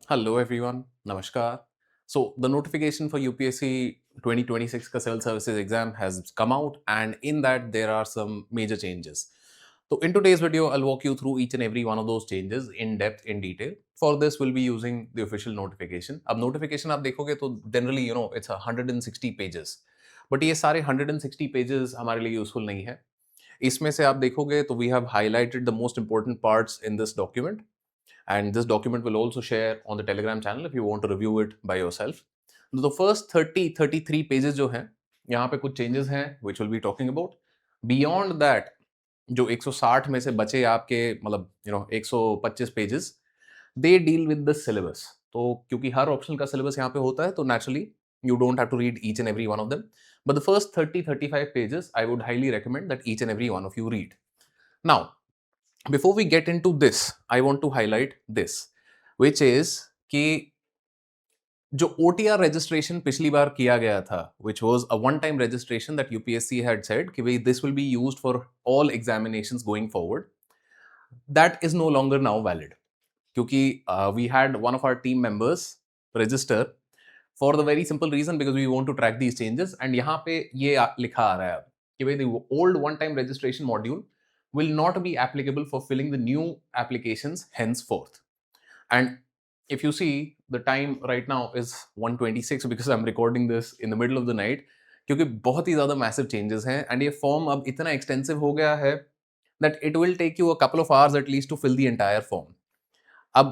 Hello everyone, Namaskar. So the notification for UPSC 2026 का civil services exam has come out, and in that there are some major changes. So in today's video, I'll walk you through each and every one of those changes in depth, in detail. For this, we'll be using the official notification. अब notification आप देखोगे तो generally it's 160 pages. But ये सारे 160 pages हमारे लिए useful नहीं है. इसमें से आप देखोगे तो we have highlighted the most important parts in this document, and this document will also share on the Telegram channel if you want to review it by yourself. The first 33 pages जो हैं यहाँ पे कुछ changes हैं which we'll be talking about. Beyond that, जो 160 में से बचे आपके मतलब 125 pages, they deal with the syllabus. तो क्योंकि हर ऑप्शन का सिलेबस यहाँ पे होता है तो naturally you don't have to read each and every one of them, but the first 35 pages I would highly recommend that each and every one of you read. Now, before we get into this, I want to highlight this, which is कि जो OTR registration पिछली बार किया गया था, which was a one time registration that UPSC had said कि भाई this will be used for all examinations going forward, that is no longer now valid. क्योंकि we had one of our team members register for the very simple reason because we want to track these changes, and यहाँ पे ये लिखा आ रहा है अब कि भाई the old one time registration module will not be applicable for filling the new applications henceforth. And if you see, the time right now is 1:26 because I'm recording this in the middle of the night, क्योंकि बहुत ही ज़्यादा massive changes हैं, and ये form अब इतना extensive हो गया है that it will take you a couple of hours at least to fill the entire form. अब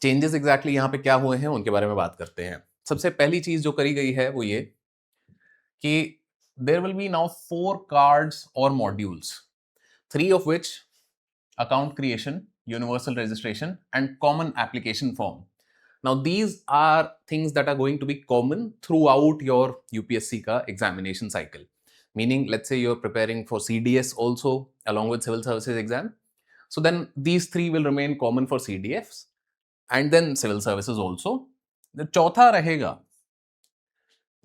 changes exactly यहाँ पे क्या हुए हैं उनके बारे में बात करते हैं. सबसे पहली चीज़ जो करी गई है वो ये कि there will be now 4 cards or modules, 3 of which account creation, universal registration, and common application form. Now, these are things that are going to be common throughout your UPSC ka examination cycle. Meaning, let's say you're preparing for CDS also along with civil services exam. So then these 3 will remain common for CDFs and then civil services also. The चौथा रहेगा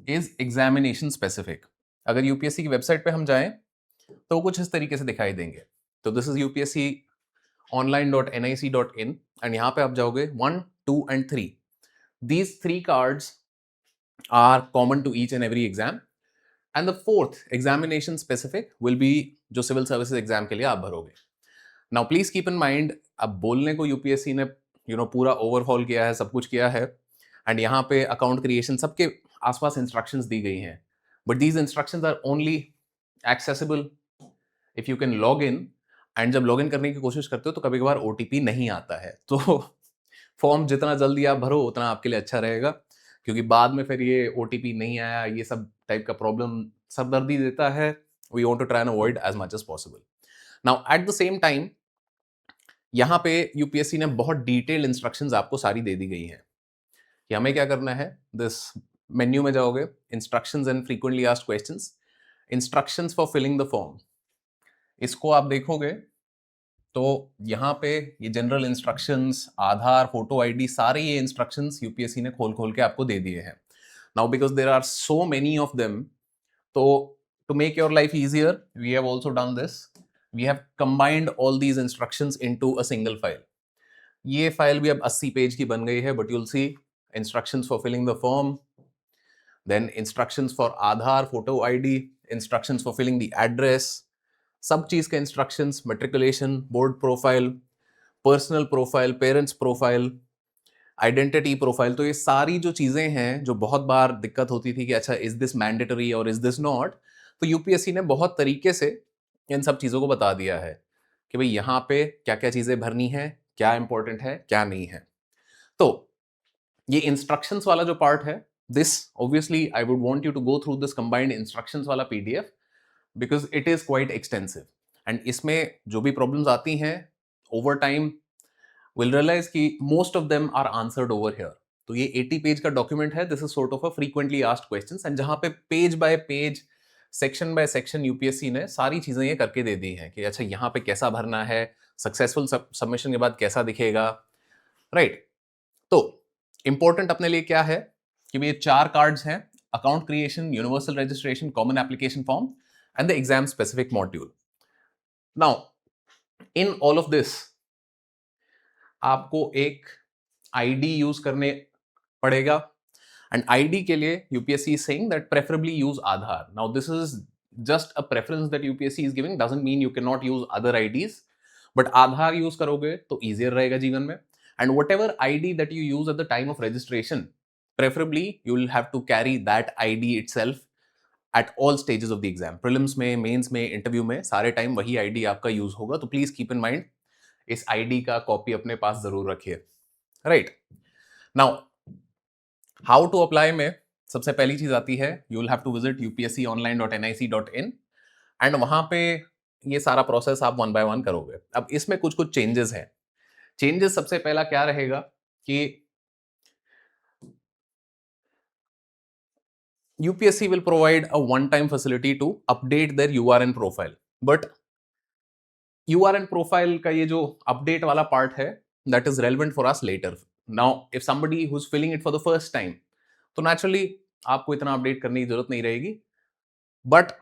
is examination specific. अगर UPSC की website पे हम जाएं तो कुछ इस तरीके से दिखाई देंगे. तो this is UPSC online.nic.in, and यहाँ पे आप जाओगे 1, 2 and 3. These 3 cards are common to each and every exam, and the 4th examination specific will be जो civil services exam के लिए आप भरोगे. Now please keep in mind, अब बोलने को यूपीएससी ने पूरा ओवरहॉल किया है, सब कुछ किया है, एंड यहाँ पे अकाउंट क्रिएशन सबके आसपास इंस्ट्रक्शंस दी गई हैं, but these instructions are only accessible if you can log in. And जब लॉग इन करने की कोशिश करते हो तो कभी कभार ओटीपी नहीं आता है, तो फॉर्म जितना जल्दी आप भरो उतना आपके लिए अच्छा रहेगा, क्योंकि बाद में फिर ये ओटीपी नहीं आया ये सब टाइप का प्रॉब्लम सरदर्दी देता है. We want to try and avoid as much as possible. Now at the same time यहाँ पे यूपीएससी ने बहुत डिटेल्ड इंस्ट्रक्शंस आपको सारी दे दी गई हैं कि हमें क्या करना है. दिस मेन्यू में जाओगे, instructions and frequently asked questions, instructions for filling the form, इसको आप देखोगे तो यहाँ पे ये general instructions, Aadhaar, photo ID, सारे ये इंस्ट्रक्शंस यूपीएससी ने खोल खोल के आपको दे दिए हैं. Now because there are so many of them, तो to make your life easier we have also done this. We have combined all these instructions into a single file. ये फाइल भी अब 80 पेज की बन गई है, but you'll see instructions for filling the form, then instructions for Aadhaar, photo ID, instructions for filling the address, सब चीज के instructions, matriculation, board profile, personal profile, parents profile, identity profile. तो ये सारी जो चीजें हैं जो बहुत बार दिक्कत होती थी कि अच्छा इज दिस मैंडेटरी और इज दिस नॉट, तो यूपीएससी ने बहुत तरीके से इन सब चीजों को बता दिया है कि भाई यहाँ पे क्या क्या चीजें भरनी है, क्या इंपॉर्टेंट है, क्या नहीं है. तो ये इंस्ट्रक्शंस वाला जो पार्ट है, this obviously I would want you to go through this combined instructions वाला PDF because it is quite extensive. And इसमें जो भी प्रॉब्लम्स आती हैं ओवर टाइम विल रियलाइज कि most of them are answered over here. तो ये 80 page का डॉक्यूमेंट है. This is sort of a frequently asked questions, and जहां पे page by page, section by section UPSC ने सारी चीजें ये करके दे दी हैं कि अच्छा यहाँ पे कैसा भरना है, सक्सेसफुल सबमिशन के बाद कैसा दिखेगा, राइट. तो इंपॉर्टेंट अपने लिए क्या है कि ये 4 कार्ड्स हैं: account creation, universal registration, common application form and the exam specific module. Now in all of this आपको एक आईडी यूज करने पड़ेगा, एंड आईडी के लिए UPSC is saying that preferably use Aadhaar. Now this is just a preference that UPSC is giving, doesn't mean you can not use other IDs, but Aadhaar use करोगे तो easier रहेगा जीवन में. And whatever ID that you use at the time of registration, preferably you will have to carry that ID itself at all stages of the exam. Prelims में, mains में, interview में, सारे time वही ID आपका use होगा. तो please keep in mind इस ID का कॉपी अपने पास जरूर रखिए. Right now, how to apply में सबसे पहली चीज आती है, you will have to visit upsconline.nic.in and वहां पे ये सारा प्रोसेस आप वन बाय वन करोगे. अब इसमें कुछ कुछ चेंजेस हैं. चेंजेस सबसे पहला क्या रहेगा कि UPSC will provide a one-time facility to update their URN profile. But URN profile का ये जो update वाला part है, that is relevant for us later. Now, if somebody who's filling it for the first time, तो naturally आपको इतना update करने की जरूरत नहीं रहेगी. But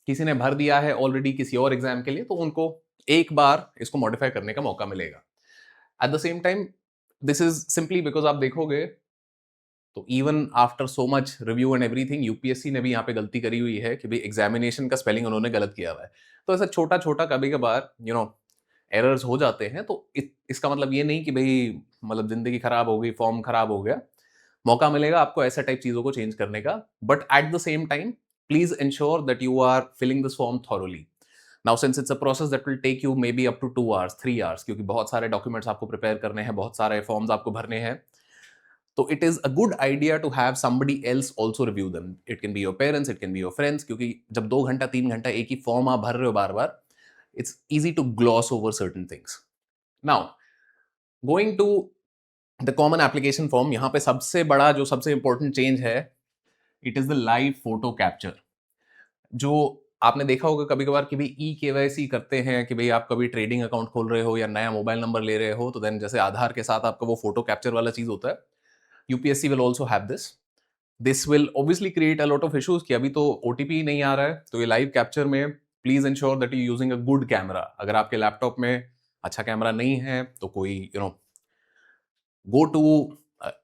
किसी ने भर दिया है already किसी और एग्जाम के लिए, तो उनको एक बार इसको modify करने का मौका मिलेगा. At the same time, this is simply because आप देखोगे तो even after so much review and everything, UPSC ने भी यहाँ पे गलती करी हुई है कि भाई एग्जामिनेशन का स्पेलिंग उन्होंने गलत किया हुआ है. तो ऐसा छोटा छोटा कभी कभार एरर्स हो जाते हैं. तो इसका मतलब ये नहीं कि भाई मतलब जिंदगी खराब हो गई, फॉर्म खराब हो गया. मौका मिलेगा आपको ऐसा टाइप चीजों को चेंज करने का, but at the same time please ensure that you are filling this form thoroughly. Now since it's a process that will take you maybe up to 2 hours 3 hours, क्योंकि बहुत सारे documents आपको prepare करने हैं, बहुत सारे forms आपको भरने हैं. तो it is a good idea to have somebody else also review them. It can be your parents, it can be your friends, क्योंकि जब 2 घंटा 3 घंटा एक ही फॉर्म आप भर रहे हो बार बार, it's easy to gloss over certain things. Now going to the common application form, यहां पे सबसे बड़ा जो सबसे इंपॉर्टेंट चेंज है, it is the live photo capture. जो आपने देखा होगा कभी कभार कि भाई ई-केवाईसी करते हैं कि भाई आप कभी ट्रेडिंग अकाउंट खोल रहे हो या नया मोबाइल नंबर ले रहे हो, तो देन जैसे आधार के साथ आपका वो फोटो कैप्चर वाला चीज होता है. UPSC will also have this. This will obviously create a lot of issues कि अभी तो ओटीपी नहीं आ रहा है. तो ये लाइव कैप्चर में please ensure that you using a good camera. अगर आपके लैपटॉप में अच्छा कैमरा नहीं है तो कोई go to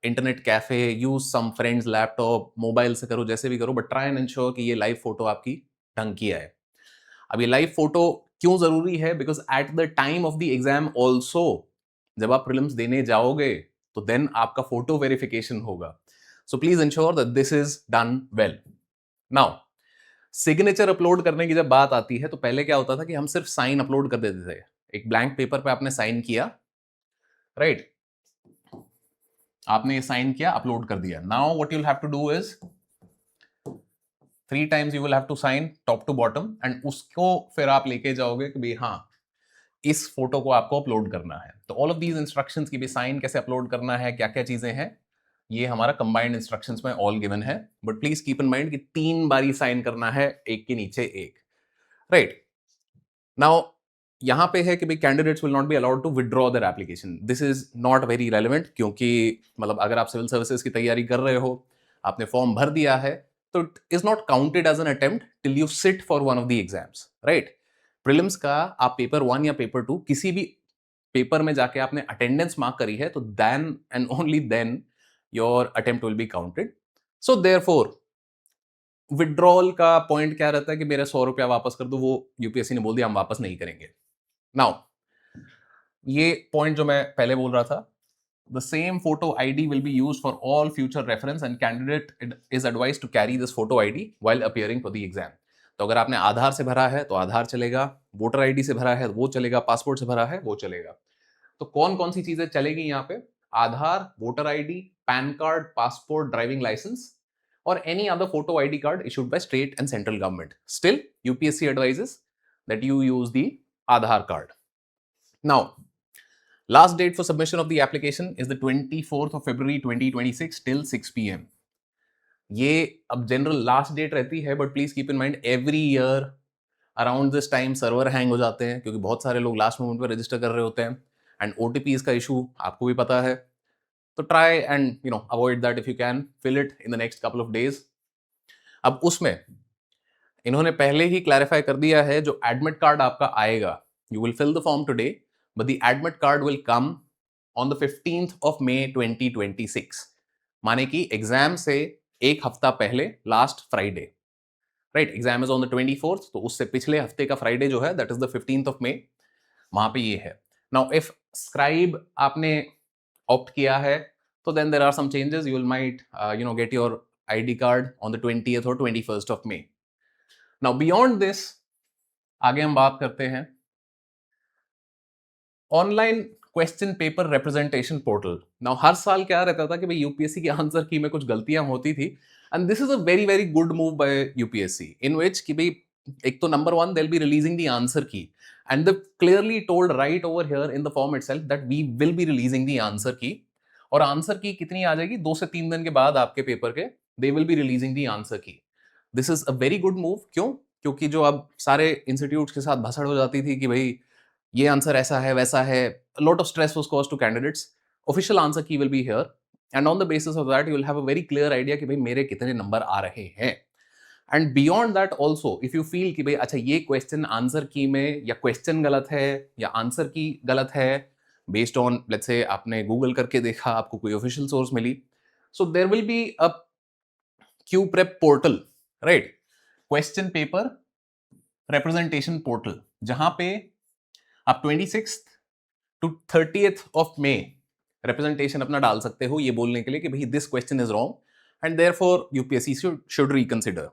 internet cafe, use some friends laptop, mobile से करो, जैसे भी करो, बट ट्राई एंड इंश्योर कि ये लाइव फोटो आपकी ढंग की है. अब ये लाइव फोटो क्यों जरूरी है? Because at the time of the exam also, जब आप प्रीलिम्स देने जाओगे तो देन आपका फोटो वेरिफिकेशन होगा. So please ensure that this is done well. Now signature upload करने की जब बात आती है, तो पहले क्या होता था कि हम सिर्फ साइन अपलोड कर देते थे. एक ब्लैंक पेपर पे आपने साइन किया, राइट, आपने ये साइन किया, अपलोड कर दिया. Now what you'll have to do is 3 times you will have to sign top to bottom, and उसको फिर आप लेके जाओगे कि भाई हाँ इस फोटो को आपको अपलोड करना है. तो ऑल ऑफ दीज इंस्ट्रक्शंस की भी साइन कैसे अपलोड करना है, क्या क्या चीजें हैं, ये हमारा कंबाइंड इंस्ट्रक्शंस में ऑल गिवन है. But please keep in mind कि 3 बारी साइन करना है, एक के नीचे एक. राइट नाउ यहां पे है कि भाई candidates will not be allowed to withdraw their application. This is not very relevant, क्योंकि मतलब अगर आप सिविल सर्विसेज की तैयारी कर रहे हो, आपने फॉर्म भर दिया है, तो it is not counted as an attempt till you sit for one of the exams. Right, prelims का आप पेपर 1 या पेपर 2 किसी भी पेपर में जाके आपने अटेंडेंस मार्क करी है, तो then and only then your attempt will be counted. So therefore withdrawal का पॉइंट क्या रहता है कि मेरे 100 रुपया वापस कर दो, वो यूपीएससी ने बोल दिया हम वापस नहीं करेंगे. नाउ ये पॉइंट जो मैं पहले बोल रहा था, the same photo ID will be used for all future reference and candidate is advise to carry this photo ID while appearing for the exam. तो अगर आपने आधार से भरा है तो आधार चलेगा, वोटर आईडी से भरा है वो चलेगा, पासपोर्ट से भरा है वो चलेगा. तो कौन कौन सी चीजें चलेगी यहाँ पे? Aadhaar, voter ID, PAN card, passport, driving licence, or any other photo ID card issued by state and central government. Still, UPSC advises that you use the Aadhaar card. Now, last date for submission of the application is the 24th of February 2026 till 6 p.m. ये अब general last date रहती है, but please keep in mind every year around this time server hang हो जाते हैं, क्योंकि बहुत सारे लोग लास्ट मोमेंट पर रजिस्टर कर रहे होते हैं, एंड ओटीपीज का इशू आपको भी पता है. तो try and avoid that if you can, fill it in the next couple of days. अब उसमें इन्होंने पहले ही क्लैरिफाई कर दिया है, जो एडमिट कार्ड आपका आएगा, you will fill the form today, but the admit card will come on the 15th of May 2026, माने कि एग्जाम से एक हफ्ता पहले, last Friday, right? Exam is on the 24th, तो उससे पिछले हफ्ते का फ्राइडे जो है that is the 15th of May, वहां पे ये है. नाउ इफ स्क्राइब आपने ऑप्ट किया है, तो then there are some changes. You will might get your ID card on the 20th or 21st of May. Now beyond this, आगे हम बात करते हैं online question paper representation portal. Now हर साल क्या रहता था कि भाई यूपीएससी के आंसर की में कुछ गलतियां होती थी, and this is a very very good move by UPSC, in which कि भाई एक तो number one, they will be releasing the answer key, and they clearly told right over here in the form itself that we will be releasing the answer key. और answer की कितनी आ जाएगी? 2 से 3 दिन के बाद आपके पेपर के they will be releasing the answer key. This is a very good move. क्यों? क्योंकि जो अब सारे इंस्टीट्यूट्स के साथ भसड़ हो जाती थी कि भाई ये आंसर ऐसा है वैसा है, lot of stress was caused to candidates. Official answer key will be here, and on the basis of that you will have a very clear idea कि भाई मेरे कितने नंबर आ रहे हैं. And beyond that also, if you feel कि भाई अच्छा ये क्वेश्चन आंसर की में या क्वेश्चन गलत है या आंसर की गलत है, बेस्ड ऑन लेट्स से आपने गूगल करके देखा, आपको कोई ऑफिशियल सोर्स मिली, so there will be a Q prep portal, right? Question paper representation portal, जहां पे आप 26 to 30th of May representation अपना डाल सकते हो, ये बोलने के लिए कि भाई this question is wrong and therefore UPSC should reconsider.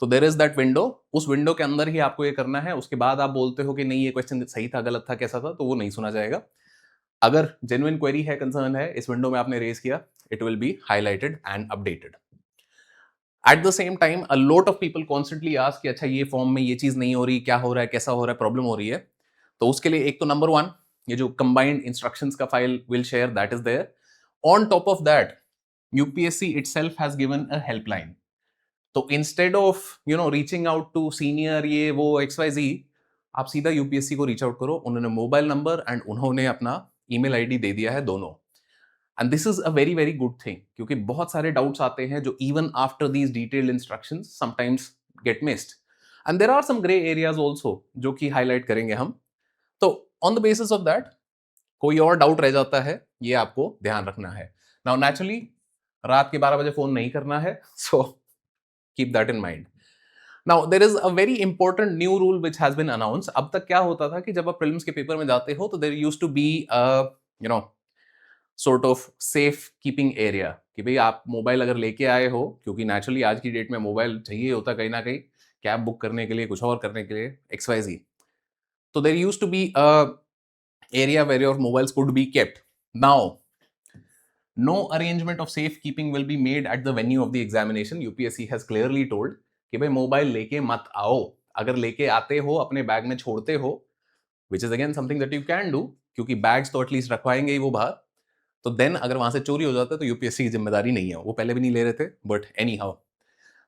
तो देयर इज दैट विंडो. उस विंडो के अंदर ही आपको ये करना है. उसके बाद आप बोलते हो कि नहीं ये क्वेश्चन सही था, गलत था, कैसा था, तो वो नहीं सुना जाएगा. अगर जेन्युइन क्वेरी है, कंसर्न है, इस विंडो में आपने रेज किया, it will B highlighted and updated. Eight the same time a lot of people constantly ask कि अच्छा ये फॉर्म में ये चीज नहीं हो रही, क्या हो रहा है, कैसा हो रहा है, प्रॉब्लम हो रही है. तो उसके लिए एक तो नंबर वन, ये जो कंबाइंड इंस्ट्रक्शंस का file will share, that is there. On top of that UPSC itself has given a helpline. तो instead of reaching out to senior ये वो XYZ, आप सीधा यूपीएससी को रीच आउट करो. उन्होंने मोबाइल नंबर एंड उन्होंने अपना ईमेल आईडी दे दिया है, दोनों. And this is a very very good thing, क्योंकि बहुत सारे डाउट्स आते हैं जो even after these detailed instructions sometimes get missed, and there are some grey areas also जो कि हाईलाइट करेंगे हम. तो on the basis of that कोई और डाउट रह जाता है, ये आपको ध्यान रखना है. नाउ नेचुरली रात के 12 बजे फोन नहीं करना है, so keep that in mind. Now there is a very important new rule which has been announced. अब तक क्या होता था कि जब आप प्रीलिम्स के पेपर में जाते हो तो there used to be you know sort of safe keeping area, कि भाई आप मोबाइल अगर लेके आए हो, क्योंकि नेचुरली आज की डेट में मोबाइल चाहिए होता कहीं ना कहीं, कैब बुक करने के लिए, कुछ और करने के लिए, XYZ. तो there used to be a area where your mobiles could be kept. Now, no arrangement of safekeeping will be made at the venue of the examination. UPSC has clearly told कि भाई mobile लेके मत आओ. अगर लेके आते हो, अपने बैग में छोड़ते हो, which is again something that you can do, क्योंकि बैग्स तो एटलीस्ट रखवाएंगे ही वो बाहर. तो देन अगर वहां से चोरी हो जाता है तो यूपीएससी की जिम्मेदारी नहीं है, वो पहले भी नहीं ले रहे थे, बट एनी हाउ.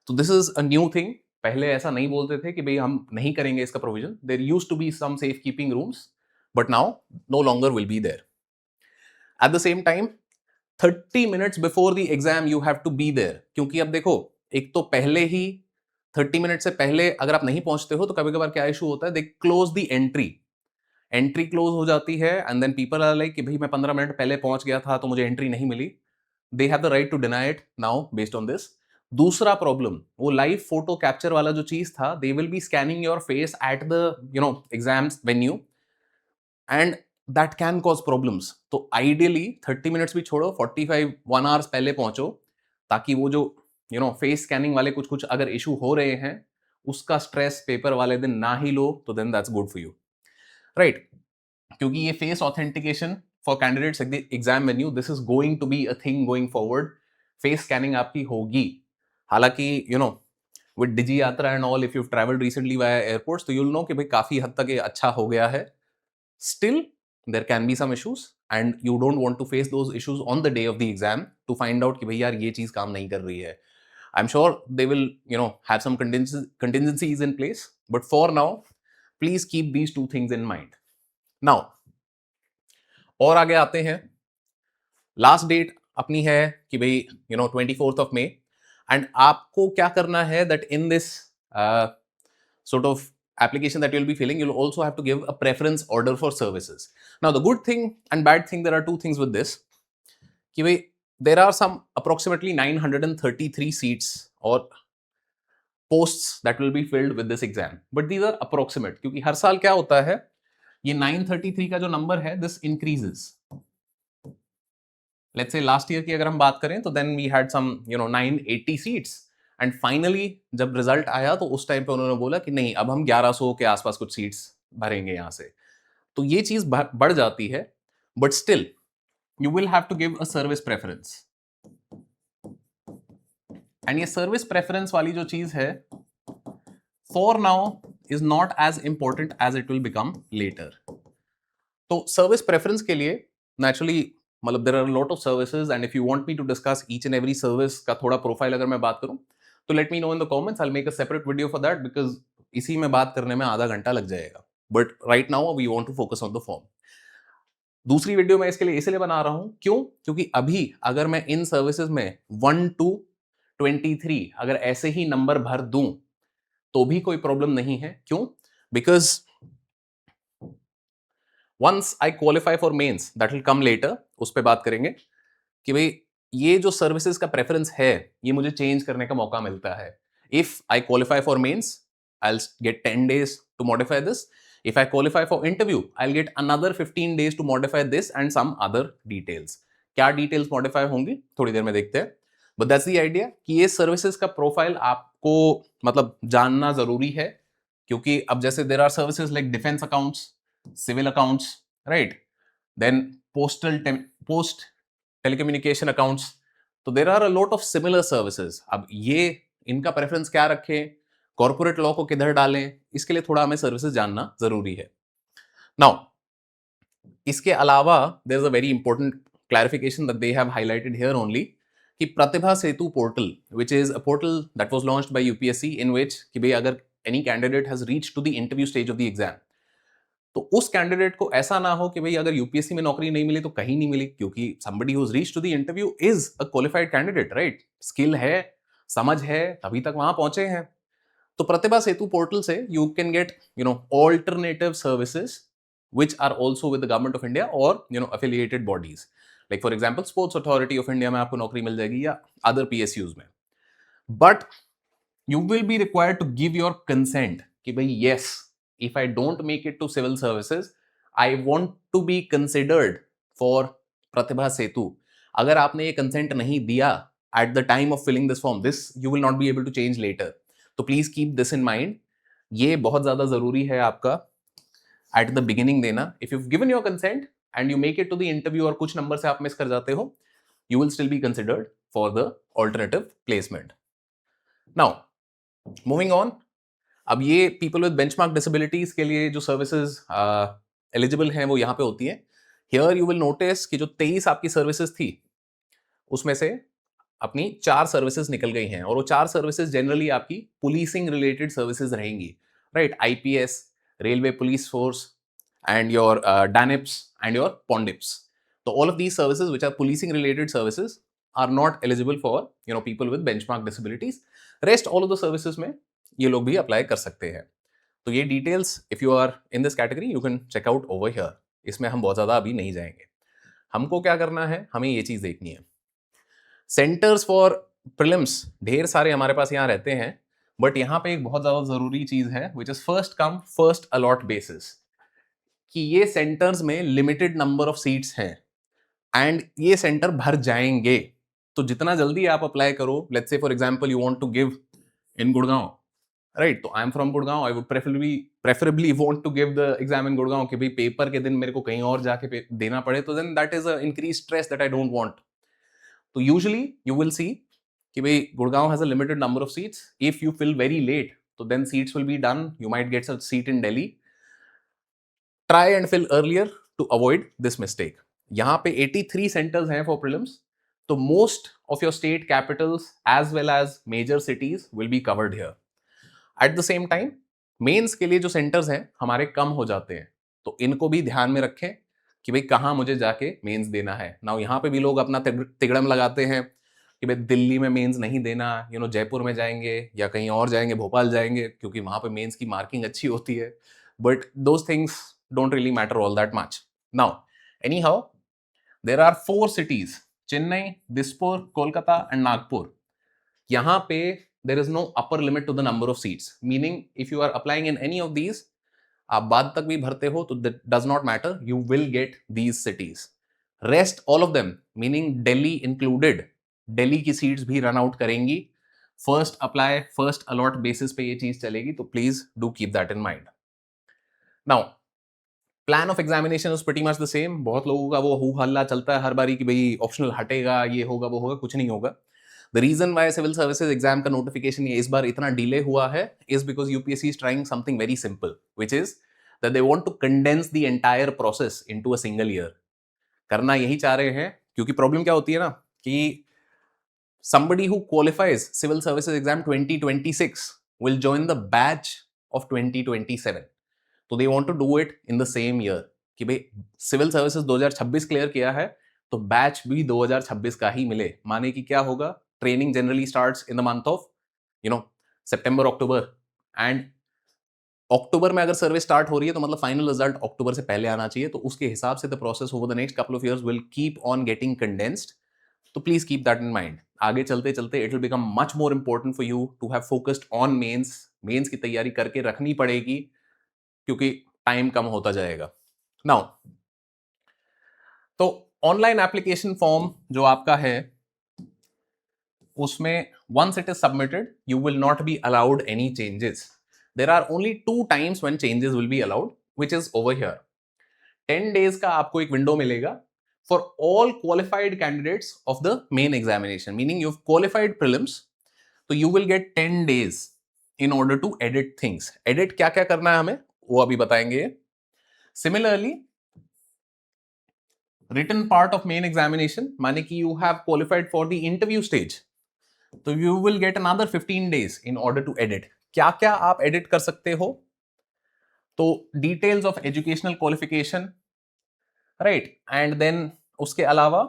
तो this is a new thing. पहले ऐसा नहीं बोलते थे कि भाई हम नहीं करेंगे इसका provision. There used to be some safe keeping rooms, but now no longer will be there. At the same time 30 minutes before the exam you have to be there, क्योंकि अब देखो, एक तो पहले ही 30 मिनट से पहले अगर आप नहीं पहुंचते हो तो कभी कभार क्या इशू होता है, they close the entry close हो जाती है, and then people are like कि भाई मैं 15 मिनट पहले पहुंच गया था तो मुझे एंट्री नहीं मिली. They have the right to deny it now based on this. दूसरा प्रॉब्लम, वो लाइव फोटो कैप्चर वाला जो चीज था, they will be scanning your face at the exams venue, and that can cause problems. तो ideally 30 minutes भी छोड़ो, 45 1 hours पहले पहुंचो, ताकि वो जो फेस स्कैनिंग वाले कुछ कुछ अगर इशू हो रहे हैं, उसका स्ट्रेस पेपर वाले दिन ना ही लो, तो then that's good for you, right? क्योंकि ये face authentication for candidates at the exam venue, this is going to be a thing going forward. Face scanning आपकी होगी. हालांकि with Digi Yatra and all, if you travelled recently via airports, तो you'll know कि भाई काफी हद तक ये अच्छा हो गया है. Still, there can be some issues, and you don't want to face those issues on the day of the exam to find out कि भाई यार ये चीज काम नहीं कर रही है. I'm sure they will, have some contingencies in place, but for now, please keep these two things in mind. Now, और आगे आते हैं. लास्ट डेट अपनी है कि भाई 24th of May, एंड आपको क्या करना है, that in this sort of application that you'll be filling, you'll also have to give a preference order for services. Now the good thing and bad thing, there are two things with this. कि भाई there are some approximately 933 seats or posts that will be filled with this exam, but these are approximate, क्योंकि हर साल क्या होता है, ये 933 का जो नंबर है this increases. Let's say last year की अगर हम बात करें तो then we had some 980 seats and finally जब रिजल्ट आया तो उस टाइम पे उन्होंने बोला कि नहीं, अब हम 1100 के आसपास कुछ सीट्स भरेंगे यहाँ से. तो ये चीज बढ़ जाती है, but still you will have to give a service preference. And ये सर्विस प्रेफरेंस वाली जो चीज है for now is not as important as it will become later. तो सर्विस प्रेफरेंस के लिए नेचुरली मतलब there are lot of services, and if you want me to discuss each and every service का थोड़ा प्रोफाइल अगर मैं बात करूं तो let me know in the comments. I will make a separate video for that, because इसी में बात करने में आधा घंटा लग जाएगा. But right now we want to focus on the form. दूसरी वीडियो मैं इसके लिए इसलिए बना रहा हूं, क्यों? क्योंकि अभी अगर मैं इन सर्विसेज में 1 to 23 अगर ऐसे ही नंबर भर दूं तो भी कोई प्रॉब्लम नहीं है. क्यों? Because once I qualify for mains, that will come later, उस पर बात करेंगे कि भाई ये जो सर्विसेज का प्रेफरेंस है ये मुझे चेंज करने का मौका मिलता है. If I qualify for mains, I'll get 10 days to modify this. If I qualify for interview, I'll get another 15 days to modify this and some other details. क्या details modify होंगी थोड़ी देर में देखते हैं. But that's the idea कि ये services का profile आपको मतलब जानना जरूरी है, क्योंकि अब जैसे there are services like defense accounts, civil accounts, right? Then post telecommunication accounts. तो there are a lot of similar services. अब ये इनका preference क्या रखें, कॉर्पोरेट लॉ को किधर डालें, इसके लिए थोड़ा हमें सर्विसेज जानना जरूरी है. नाउ इसके अलावा there is a very important clarification that they have highlighted here only कि Pratibha Setu portal, which is a portal that was launched by UPSC, in which कि भाई अगर any candidate has reached to the interview stage of the exam, तो उस candidate को ऐसा ना हो कि भाई अगर यूपीएससी में नौकरी नहीं मिली तो कहीं नहीं मिली, क्योंकि somebody who's reached to the interview is a qualified candidate, right? Skill है, समझ है, तभी तक वहां पहुंचे हैं. तो प्रतिभा सेतु पोर्टल से you can get alternative services which are also with the government of India or affiliated bodies, like for example sports authority of India में आपको नौकरी मिल जाएगी या other PSUs में. But you will be required to give your consent कि भाई yes, if I don't make it to civil services, I want to be considered for प्रतिभा सेतु. अगर आपने ये consent नहीं दिया at the time of filling this form, this you will not be able to change later. तो please keep this in mind. ये बहुत ज्यादा जरूरी है आपका एट द बिगिनिंग देना. If you given your consent and you make it to the interview और कुछ नंबर से आप मिस कर जाते हो, you will still be considered for the alternative placement. Now moving on, अब ये पीपल विद बेंचमार्क डिसेबिलिटीज के लिए जो सर्विसेज एलिजिबल हैं वो यहाँ पे होती है. हियर यू विल नोटिस कि जो 23 आपकी सर्विसेज थी उसमें से अपनी 4 सर्विसेज निकल गई हैं, और वो 4 सर्विसेज जनरली आपकी पुलिसिंग रिलेटेड सर्विसेज रहेंगी, right? IPS, railway police force, and your DANIPS and your PONDIPS. तो all of these services which are policing related services are not eligible for people with benchmark disabilities. Rest all of the services में ये लोग भी apply कर सकते हैं. तो ये details if you are in this category you can check out over here. इसमें हम बहुत ज्यादा अभी नहीं जाएंगे. हमको क्या करना है, हमें ये चीज देखनी है. सेंटर्स फॉर प्रीलिम्स ढेर सारे हमारे पास यहाँ रहते हैं, बट यहाँ पे एक बहुत ज्यादा जरूरी चीज है which is first come first allot basis, कि ये सेंटर्स में लिमिटेड नंबर ऑफ सीट्स हैं एंड ये सेंटर भर जाएंगे. तो जितना जल्दी आप अप्लाई करो, let's say for example you want to give in Gurgaon, right? तो I am from Gurgaon, I would preferably want to give the exam in Gurgaon, कि भाई पेपर के दिन मेरे को कहीं और जाके देना पड़े, तो then that is a increase stress that I don't want. तो यूजुअली यू विल सी कि भाई Gurgaon has a limited number of seats. If you fill very late तो then seats will be done, you might get a seat in Delhi. Try and fill earlier to avoid this mistake. यहाँ पे 83 centres हैं for prelims, तो most of your state capitals as well as major cities will be covered here. At the same time mains के लिए जो centres हैं हमारे कम हो जाते हैं, तो इनको भी ध्यान में रखें कि भाई कहाँ मुझे जाके मेंस देना है. नाउ यहाँ पे भी लोग अपना तिगड़म लगाते हैं कि भाई दिल्ली में मेंस नहीं देना, जयपुर में जाएंगे या कहीं और जाएंगे, भोपाल जाएंगे, क्योंकि वहां पे मेंस की मार्किंग अच्छी होती है. But those things don't really matter all that much. Now, anyhow, there are 4 cities: Chennai, Dispur, Kolkata and Nagpur. यहाँ पे there is no upper limit to the number of seats, meaning if you are applying in any of these, आप बाद तक भी भरते हो तो that does not matter, you will get these cities. Rest all of them, meaning Delhi included, Delhi की seats भी run out करेंगी. First apply first allot basis पे ये चीज चलेगी, तो please do keep that in mind. Now, plan of examination is pretty much the same. बहुत लोगों का वो हु हल्ला चलता है हर बारी कि भाई ऑप्शनल हटेगा, ये होगा वो होगा. कुछ नहीं होगा. The reason why civil services exam का नोटिफिकेशन इस बार इतना डिले हुआ है is because UPSC is trying something very simple, which is that they want to condense the entire process into a single year. करना यही चाह रहे हैं, क्योंकि प्रॉब्लम क्या होती है ना कि somebody who qualifies civil services exam 2026 will join the batch of 2027. तो they want to do it in the same year कि भाई सिविल सर्विसेज 2026 क्लियर किया है तो बैच भी 2026 का ही मिले. माने कि क्या होगा, training generally starts in the month of September October, एंड अक्टूबर में अगर सर्विस स्टार्ट हो रही है तो मतलब फाइनल रिजल्ट अक्टूबर से पहले आना चाहिए. तो उसके हिसाब से the process over the next couple of years will keep on getting condensed. तो please keep that in mind. आगे चलते चलते it will become much more important for you to have focused on mains. Mains की तैयारी करके रखनी पड़ेगी क्योंकि टाइम कम होता जाएगा. नाउ, तो ऑनलाइन एप्लीकेशन फॉर्म जो आपका है उसमें once it is submitted you will not be allowed any changes. There are only 2 times when changes will be allowed, which is over here. 10 days का आपको एक विंडो मिलेगा for all qualified candidates of the main examination, meaning you've qualified prelims, तो you will get 10 days in order to edit things. Edit क्या क्या करना है हमें वो अभी बताएंगे. Similarly, written part of main examination माने कि you have qualified for the interview stage, तो you will get another 15 days in order to edit. क्या क्या आप edit कर सकते हो, तो details of educational qualification, right, and then उसके अलावा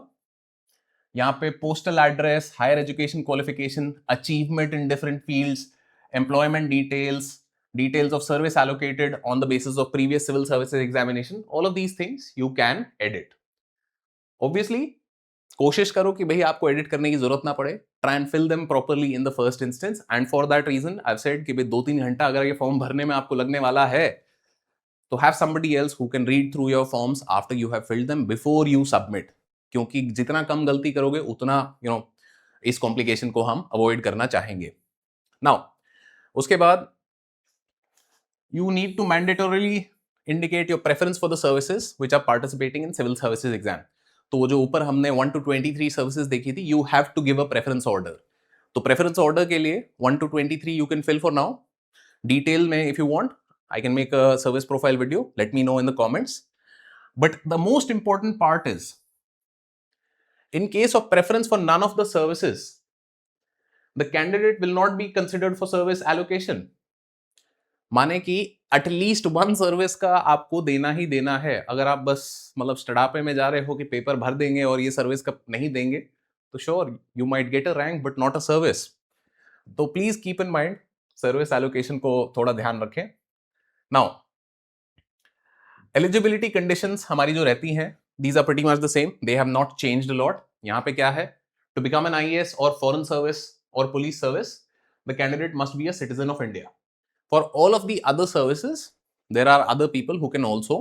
यहाँ पे postal address, higher education qualification, achievement in different fields, employment details, details of service allocated on the basis of previous civil services examination, all of these things you can edit. Obviously, कोशिश करो कि भाई आपको edit करने की जरूरत ना पड़े. Try and fill them properly in the first instance, and for that reason I have said कि भाई 2-3 घंटा अगर ये फॉर्म भरने में आपको लगने वाला है तो have somebody else who can read through your forms after you have filled them before you submit. क्योंकि जितना कम गलती करोगे उतना इस कॉम्प्लिकेशन को हम अवॉइड करना चाहेंगे. नाउ, उसके बाद you need to mandatorily indicate your preference for the services which are participating in civil services exam. तो वो जो ऊपर हमने 1 to 23 सर्विसेज देखी थी, you have to give a preference order. तो preference order के लिए 1 to 23 you can fill for now. Detail में if you want, I can make a service profile video. Let me know in the comments. But the most important part is, in case of preference for none of the services, the candidate will not be considered for service allocation. माने कि at least 1 service का आपको देना ही देना है. अगर आप बस मतलब स्टडापे में जा रहे हो कि पेपर भर देंगे और ये सर्विस का नहीं देंगे तो sure you might get a rank but not a service. तो please keep in mind service allocation को थोड़ा ध्यान रखें. नाउ, एलिजिबिलिटी कंडीशंस हमारी जो रहती हैं, these are pretty much the same, they have not changed a lot. यहाँ पे क्या है, टू बिकम एन आईएएस और फॉरेन सर्विस और police service the candidate must be a citizen of India. For all of the other services, there are other people who can also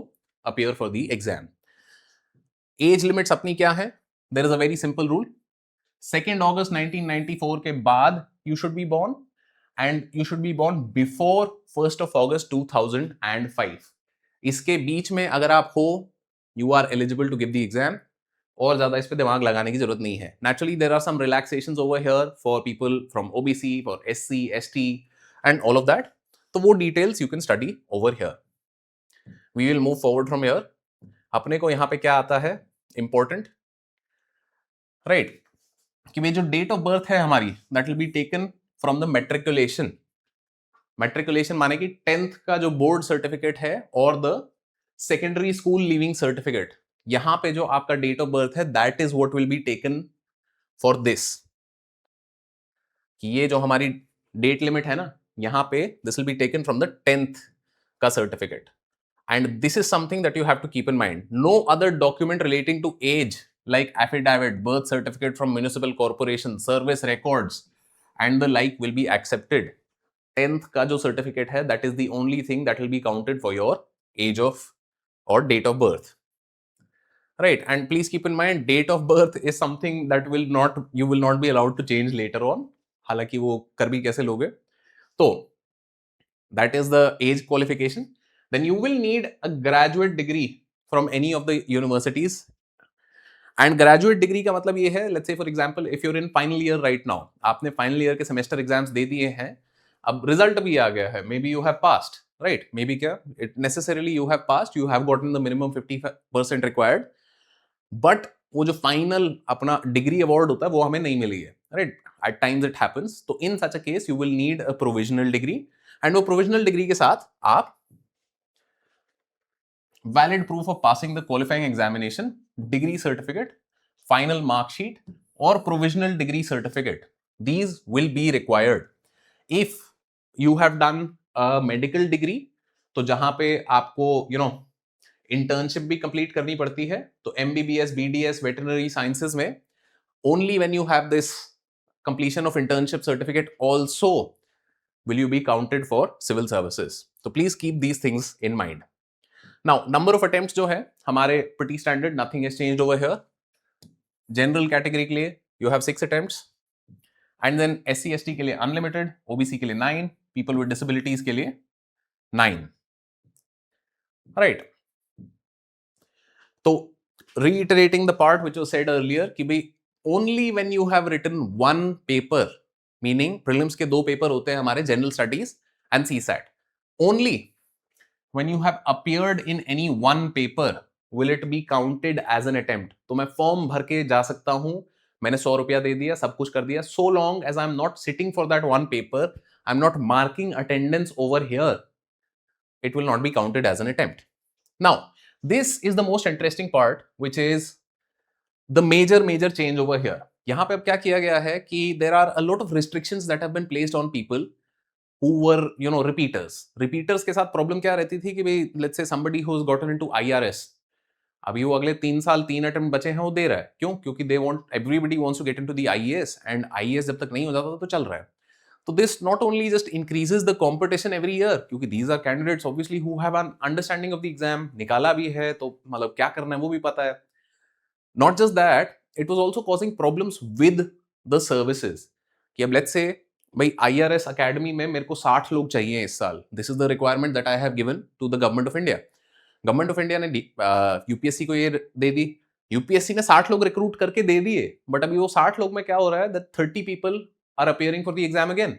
appear for the exam. Age limits अपनी क्या है? There is a very simple rule. 2nd August 1994 के बाद you should be born, and you should be born before 1st of August 2005. इसके बीच में अगर आप हो, you are eligible to give the exam. और ज्यादा इस पे दिमाग लगाने की जरूरत नहीं है. Naturally, there are some relaxations over here for people from OBC, for SC, ST, and all of that. तो वो details you can study over here. We will move forward from here. अपने को यहां पे क्या आता है इंपॉर्टेंट, राइट, कि भाई जो डेट ऑफ बर्थ है हमारी that will be taken from the matriculation. Matriculation माने कि 10th का जो बोर्ड सर्टिफिकेट है और the secondary school leaving certificate, यहां पे जो आपका डेट ऑफ बर्थ है that is what will be taken for this. कि ये जो हमारी डेट लिमिट है ना, यहाँ पे this will be taken from the 10th का certificate. And this is something that you have to keep in mind. No other document relating to age, like affidavit, birth certificate from municipal corporation, service records, and the like, will be accepted. 10th का जो certificate है, that is the only thing that will be counted for your age of or date of birth. Right, and please keep in mind, date of birth is something that you will not be allowed to change later on. हालांकि वो कर भी कैसे लोगे? तो that is the age qualification. Then you will need a graduate degree from any of the universities. And graduate degree का मतलब ये है, let's say for example, if you're in final year right now, आपने final year के semester exams दे दिए हैं, अब result भी आ गया है, maybe you have passed, right? Maybe क्या, it necessarily you have passed, you have gotten the minimum 50% required, but वो जो final अपना degree award होता है वो हमें नहीं मिली है, right? At times it happens. तो in such a case you will need a provisional degree, and वो provisional degree के साथ आप valid proof of passing the qualifying examination, degree certificate, final mark sheet, or provisional degree certificate. These will be required. If you have done a medical degree, तो जहां पे आपको internship भी complete करनी पड़ती है, तो MBBS, BDS, veterinary sciences में only when you have this completion of internship certificate also will you be counted for civil services. So please keep these things in mind. Now, number of attempts जो है हमारे pretty standard, nothing has changed over here. General category के लिए you have 6 attempts, and then SC ST के लिए unlimited, OBC के लिए 9, people with disabilities के लिए 9. Right. तो reiterating the part which was said earlier कि भाई only when you have written one paper, meaning prelims के 2 पेपर होते हैं हमारे general studies and CSAT, only when you have appeared in any one paper will it be counted as an attempt. तो मैं form भर के जा सकता हूं, मैंने 100 रुपया दे दिया, सब कुछ कर दिया, so long as I'm not sitting for that one paper, I'm not marking attendance over here, it will not be counted as an attempt. Now, this is the most interesting part, which is the major change over here. यहाँ पे अब क्या किया गया है कि there are a lot of restrictions that have been placed on people who were repeaters के साथ प्रॉब्लम क्या रहती थी कि भाई let's say somebody who's gotten into IRS, अभी वो अगले 3 साल 3 अटेम्प्ट बचे हैं वो दे रहा है, क्यों? क्योंकि everybody wants to get into the IAS, and IAS जब तक नहीं हो जाता तो चल रहा है. तो this not only just increases the competition every year, क्योंकि these are candidates obviously who have an understanding of the exam, निकाला भी है तो मतलब क्या करना है वो भी पता है. Not just that, it was also causing problems with the services. कि अब let's say भाई IRS Academy में मेरे को 60 लोग चाहिए इस साल. This is the requirement that I have given to the Government of India. Government of India ने UPSC को ये दे दी. UPSC ने 60 लोग रिक्रूट करके दे दिए, बट अभी वो 60 लोग में क्या हो रहा है, that 30 people are appearing for the exam again.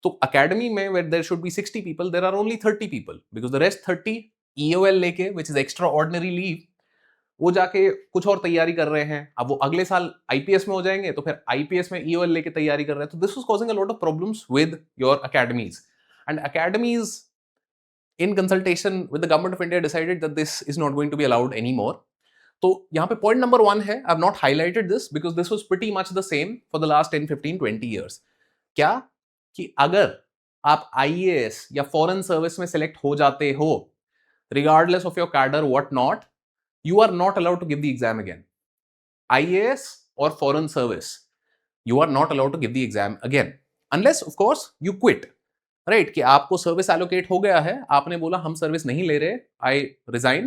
तो Academy में where there should be 60 people, there are only 30 people, because the rest 30 EOL लेके, which is extraordinary leave, वो जाके कुछ और तैयारी कर रहे हैं. अब वो अगले साल IPS में हो जाएंगे, तो फिर IPS में EOL लेके तैयारी कर रहे हैं. तो this was causing a lot of problems with your academies, and academies in consultation with the Government of India decided that this is not going to be allowed anymore. तो यहाँ पे point number 1 है, I've not highlighted this because this was pretty much the same for the last 10, 15, 20 years. क्या कि अगर आप IAS या foreign service में select हो जाते हो, regardless of your cadre what not, you are not allowed to give the exam again. IAS or foreign service, you are not allowed to give the exam again unless of course you quit. Right कि आपको service allocate हो गया है, आपने बोला हम service नहीं ले रहे, I resign,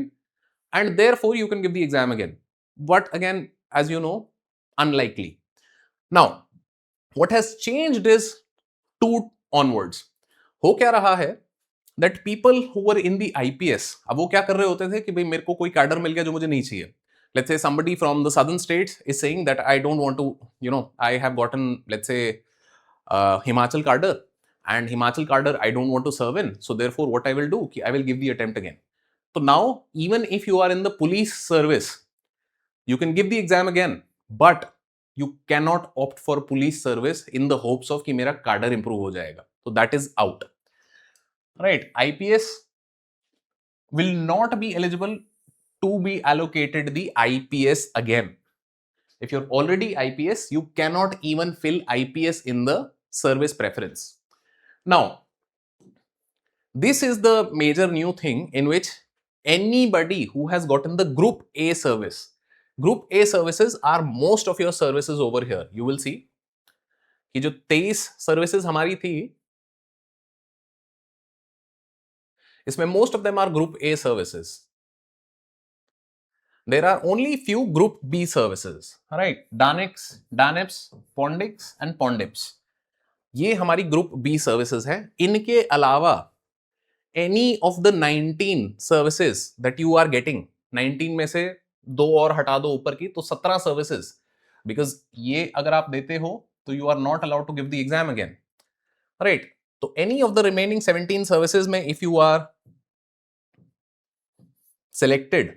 and therefore you can give the exam again. But again as you know, unlikely. Now what has changed is 2 onwards. हो क्या रहा है that people who were in the IPS, अब वो क्या कर रहे होते थे कि भाई मेरे को कोई कैडर मिल गया जो मुझे नहीं चाहिए. Let's say somebody from the southern states is saying that I don't want to, I have gotten, let's say, Himachal cadre, and Himachal cadre I don't want to serve in, so therefore what I will do, I will give the attempt again. So now even if you are in the police service, you can give the exam again, but you cannot opt for police service in the hopes of कि मेरा cadre improve हो जाएगा. So that is out. Right, IPS will not be eligible to be allocated the IPS again. If you're already IPS, you cannot even fill IPS in the service preference. Now, this is the major new thing in which anybody who has gotten the Group A service, Group A services are most of your services over here. You will see कि जो 23 services हमारी थी, इसमें most of them are Group A services. There are only few Group B services, right? Danix, Danips, Pondix and Pondips. ये हमारी Group B services हैं. इनके अलावा any of the 19 services that you are getting, 19 में से 2 और हटा दो ऊपर की, तो 17 services. Because ये अगर आप देते हो तो you are not allowed to give the exam again, right? तो any of the remaining 17 services में if you are selected,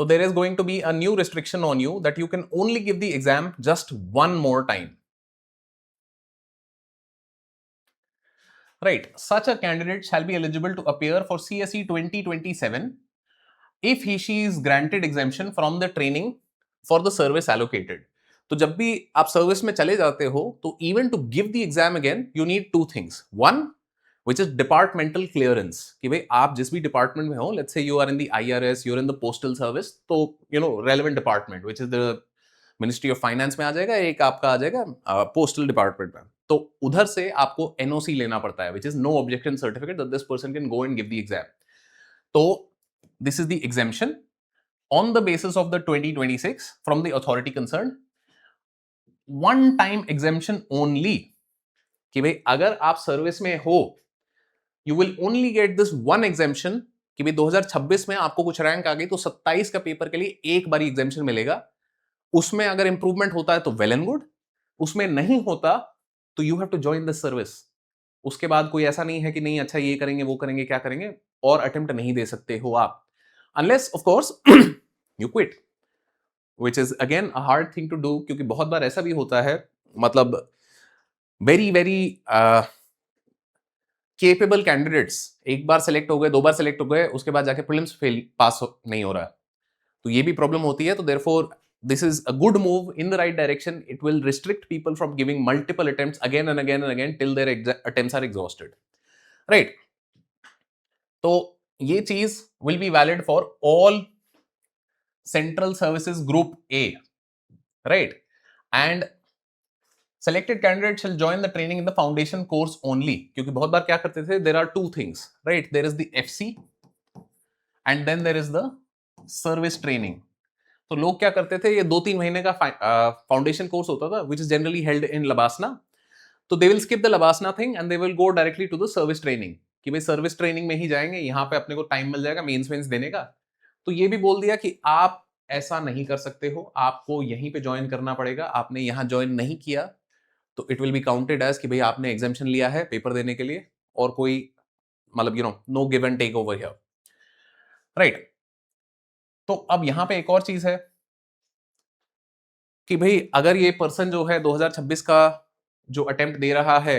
so there is going to be a new restriction on you that you can only give the exam just one more time. Right. Such a candidate shall be eligible to appear for CSE 2027 if she is granted exemption from the training for the service allocated. तो जब भी आप service में चले जाते हो तो even to give the exam again you need two things. One, which is departmental clearance, कि भाई आप जिस भी डिपार्टमेंट में हो, let's say you are in the IRS, you're in the postal service, तो you know relevant department which is the ministry of finance में आ जाएगा, एक आपका आ जाएगा पोस्टल डिपार्टमेंट में, तो उधर से आपको एनओसी लेना पड़ता है, which is no objection certificate that this person can go and give the exam. तो this is the exemption on the basis of the 2026 from the authority concern. One time exemption only, कि भाई अगर आप service में हो you will only get this one exemption कि भाई 2026 में आपको कुछ रैंक आ गई तो 27 का पेपर के लिए एक बार एग्जेम्पशन मिलेगा. उसमें अगर इंप्रूवमेंट होता है तो वेल एंड गुड, उसमें नहीं होता तो you have to join this service. उसके बाद कोई ऐसा नहीं है कि नहीं अच्छा ये करेंगे वो करेंगे क्या करेंगे, और अटेम्प्ट नहीं दे सकते हो आप, unless of course you quit, which is again a hard thing to do, क्योंकि बहुत बार ऐसा भी होता है, मतलब वेरी वेरी केपेबल कैंडिडेट्स एक बार सेलेक्ट हो गए, 2 बार सेलेक्ट हो गए, उसके बाद जाके प्रीलिम्स फेल पास नहीं हो रहा है, तो ये भी प्रॉब्लम होती है. तो therefore this is a good move in the right direction. It will restrict people from giving multiple attempts again and again and again till their attempts are exhausted, right? So ये चीज will be valid for all central services group A, right? And selected candidates shall join the training in the foundation course only. क्योंकि बहुत बार क्या करते थे, there are two things, right? There is the FC and then there is the service training. तो लोग क्या करते थे, ये 2-3 महीने का फाउंडेशन कोर्स होता था which is generally held in LBSNAA, तो they will skip the LBSNAA thing and they will go directly to the service training, कि भाई सर्विस ट्रेनिंग में ही जाएंगे, यहाँ पे अपने को टाइम मिल जाएगा मेंस वेंस देने का. तो ये भी बोल दिया कि आप ऐसा नहीं कर सकते हो, आपको यहीं पे ज्वाइन करना पड़ेगा. आपने यहाँ ज्वाइन नहीं किया तो it will be counted as कि भाई आपने एग्जामिशन लिया है पेपर देने के लिए, और कोई मतलब you know no give and take over here, right. तो अब यहाँ पे एक और चीज है कि भाई अगर ये पर्सन जो है 2026 का जो अटेम्प्ट दे रहा है,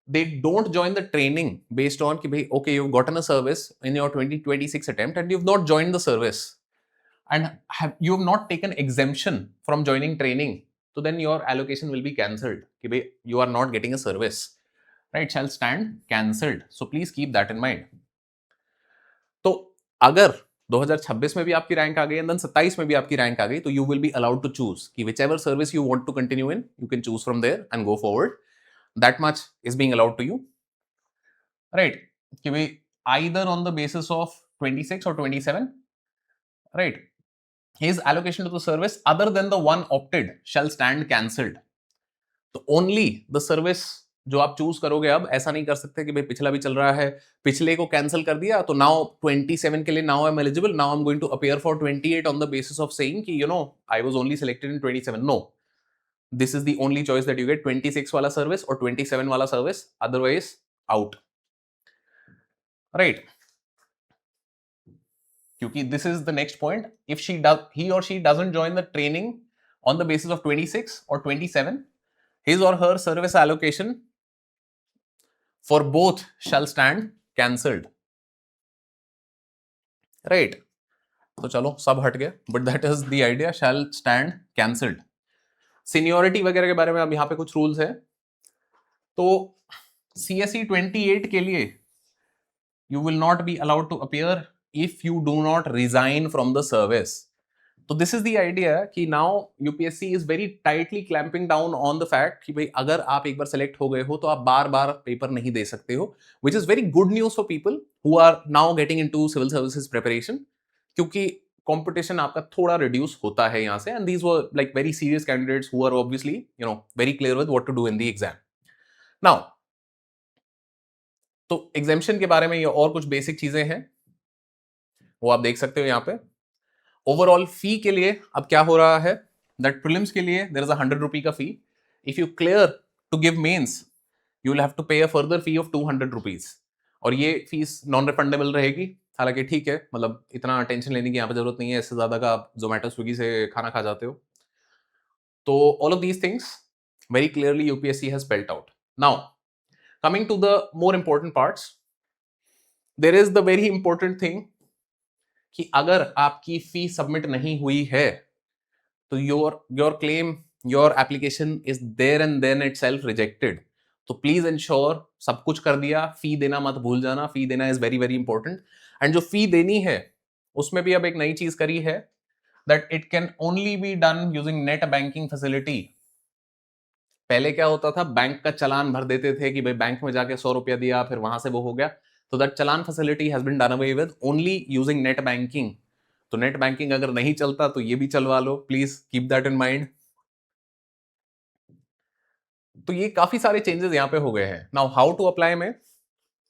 they don't join the training based on कि भाई okay you've gotten a service in your 2026 attempt and you've not joined the service and you have not taken exemption from joining training, so then your allocation will be cancelled कि भाई you are not getting a service, right? Shall stand cancelled. So please keep that in mind. तो अगर 2026 में भी आपकी rank आ गई and then 27 में भी आपकी रैंक आ गई, तो you will be allowed to choose कि whichever service you want to continue in, you can choose from there and go forward. That much is being allowed to you, right? कि भाई either on the basis of 26 और 27, right, his allocation to the service other than the one opted shall stand cancelled. तो only the service जो आप choose करोगे, अब ऐसा नहीं कर सकते कि भाई पिछला भी चल रहा है, पिछले को कैंसिल कर दिया तो नाउ 27 के लिए now I am eligible, now I am going to appear for 28 on the basis of saying कि you know I was only selected in 27. No, this is the only choice that you get, 26 वाला service और 27 वाला service, otherwise out, right? क्योंकि this is the next point, if he or she doesn't join the training on the basis of 26 or 27, his or her service allocation for both shall stand cancelled, right? तो चलो सब हट गया, but that is the idea, shall stand cancelled. Seniority वगैरह के बारे में अब यहाँ पे कुछ रूल्स है तो CSE 28 के लिए you will not be allowed to appear if you do not resign from the service. तो this is the idea कि now UPSC is very tightly clamping down on the fact कि भाई अगर आप एक बार सेलेक्ट हो गए हो तो आप बार बार पेपर नहीं दे सकते हो, which is very good news for people who are now getting into civil services preparation, क्योंकि कंपटीशन आपका थोड़ा रिड्यूस होता है यहाँ से, and these were like very serious candidates who are obviously very clear with what to do in the exam. Now तो examination के बारे में ये और कुछ बेसिक चीजें हैं वो आप देख सकते हो यहाँ पे. ओवरऑल फी के लिए अब क्या हो रहा है, दैट प्रीलिम्स के लिए देयर इज अ 100 रुपी का fee. If you clear to give mains you will have to pay a further fee of 200 rupees, और ये फीस नॉन रिफंडेबल रहेगी. हालांकि ठीक है, मतलब इतना टेंशन लेने की यहाँ पे जरूरत नहीं है, इससे ज्यादा का आप जोमेटो स्विगी से खाना खा जाते हो. तो all of these things very clearly UPSC has spelled out. Now, coming to the more important parts, there is the very important thing कि अगर आपकी फी सबमिट नहीं हुई है तो your claim, your application is there and then itself rejected. तो please ensure सब कुछ कर दिया, फी देना मत भूल जाना. फी देना is very very important. And जो फी देनी है उसमें भी अब एक नई चीज करी है, that it can only be done using net banking facility. पहले क्या होता था, बैंक का चालान भर देते थे कि भाई बैंक में जाके 100 रुपया दिया फिर वहां से वो हो गया. तो दैट चालान facility has been done away with only using net banking. तो नेट बैंकिंग अगर नहीं चलता तो ये भी चलवा लो, please keep that in mind. तो ये काफी सारे चेंजेस यहाँ पे हो गए हैं. नाउ हाउ टू अप्लाई में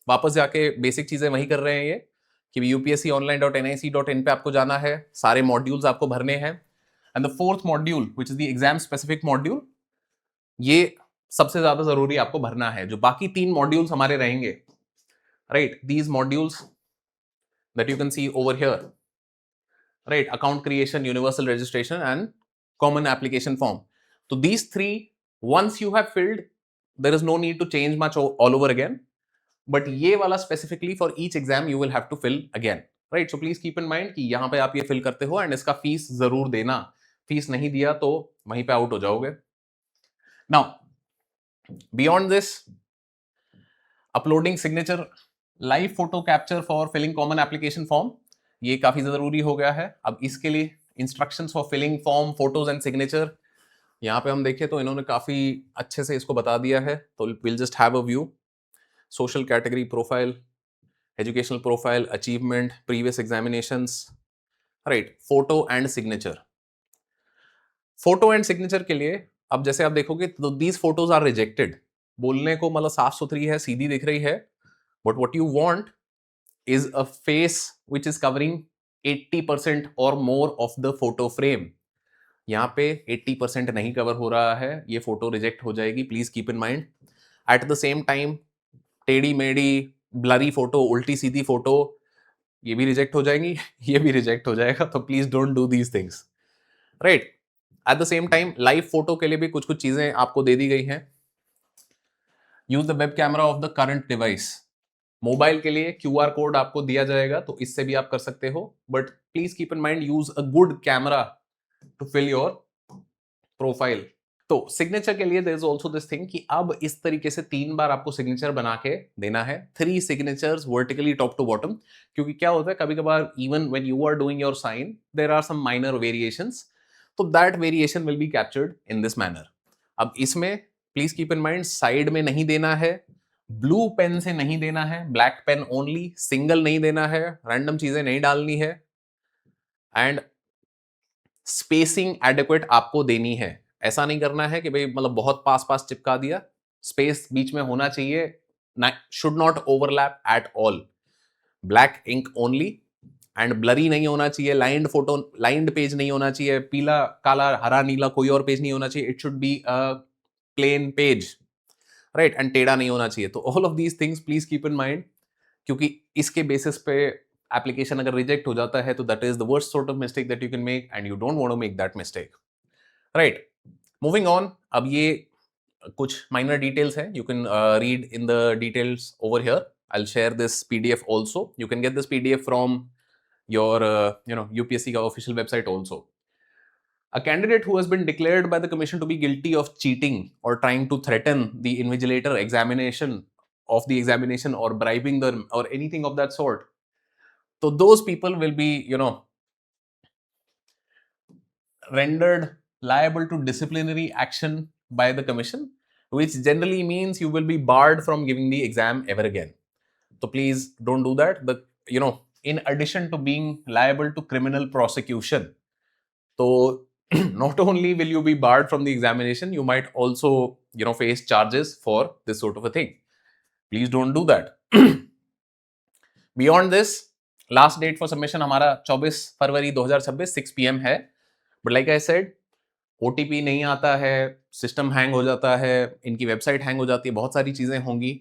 वापस जाके बेसिक चीजें वही कर रहे हैं ये कि upsconline.nic.in पे आपको जाना है, सारे मॉड्यूल्स आपको भरने हैं. And the fourth module which is the exam specific module, ये सबसे ज्यादा जरूरी आपको भरना है. जो बाकी 3 मॉड्यूल्स हमारे रहेंगे, right, these modules that you can see over here, right, account creation, universal registration and common application form. तो these 3 once you have filled there is no need to change much all over again, but ये वाला specifically for each exam you will have to fill again, right? So please keep in mind कि यहाँ पे आप ये fill करते हो and इसका फीस जरूर देना. फीस नहीं दिया तो वहीं पे आउट हो जाओगे. Now, beyond this, uploading signature, live photo capture for filling common application form, ये काफी जरूरी हो गया है. अब इसके लिए instructions for filling form, photos and signature, यहाँ पे हम देखें तो इन्होंने काफी अच्छे से इसको बता दिया है. तो will just have a view. Social category profile, educational profile, achievement, previous examinations, right, photo and signature. Photo and signature के लिए अब जैसे आप देखोगे तो दीज फोटोज आर रिजेक्टेड. बोलने को मतलब साफ सुथरी है, सीधी दिख रही है, but what you want is a face which is covering 80% और more of the photo frame. यहाँ पे 80% नहीं कवर हो रहा है, ये फोटो रिजेक्ट हो जाएगी. Please keep in mind. Eight the same time टेढ़ी मेढ़ी ब्लरी फोटो, उल्टी सीधी फोटो, ये भी रिजेक्ट हो जाएंगी, ये भी रिजेक्ट हो जाएगा. तो please don't do these things, right. Eight the same time live photo के लिए भी कुछ कुछ चीजें आपको दे दी गई हैं. Use the web camera off the current device. Mobile के लिए QR कोड आपको दिया जाएगा तो इससे भी आप कर सकते हो, but please keep in mind use a good camera to fill your profile. तो सिग्नेचर के लिए there is also this thing कि अब इस तरीके से 3 बार आपको सिग्नेचर बना के देना है. 3 signatures vertically top to bottom. क्योंकि क्या होता है कभी कभार even when you are doing your sign there are some minor variations, तो that variation will be captured in this manner. अब इसमें please keep in mind side में नहीं देना है, ब्लू पेन से नहीं देना है, ब्लैक पेन ओनली, सिंगल नहीं देना है, रैंडम चीजें नहीं डालनी है, एंड स्पेसिंग एडिक्वेट आपको देनी है. ऐसा नहीं करना है कि भाई मतलब बहुत पास पास चिपका दिया. स्पेस बीच में होना चाहिए, should not overlap at all. Black ink only, and blurry नहीं होना चाहिए. लाइंड फोटो, लाइंड पेज नहीं होना चाहिए. पीला काला हरा नीला कोई और पेज नहीं होना चाहिए. It should be a plain page, right, and टेढ़ा नहीं होना चाहिए. तो all of these things please keep in mind, क्योंकि इसके बेसिस पे एप्लीकेशन अगर रिजेक्ट हो जाता है तो that is the worst sort of mistake that you can make and you don't want to make that mistake, right. Moving on, अब ये कुछ माइनर डिटेल्स हैं. You can read in the details over here. I'll share this PDF also. You can get this PDF from your UPSC का official website also. A candidate who has been declared by the commission to be guilty of cheating or trying to threaten the invigilator examination of the examination or bribing them or anything of that sort, so those people will be, rendered liable to disciplinary action by the commission, which generally means you will be barred from giving the exam ever again. So please don't do that. In addition to being liable to criminal prosecution, so not only will you be barred from the examination, you might also, face charges for this sort of a thing. Please don't do that. Beyond this, last date for submission हमारा 24 फरवरी 2026 6 PM है. But like I said, OTP नहीं आता है, system hang हो जाता है, इनकी website hang हो जाती है, बहुत सारी चीजें होंगी.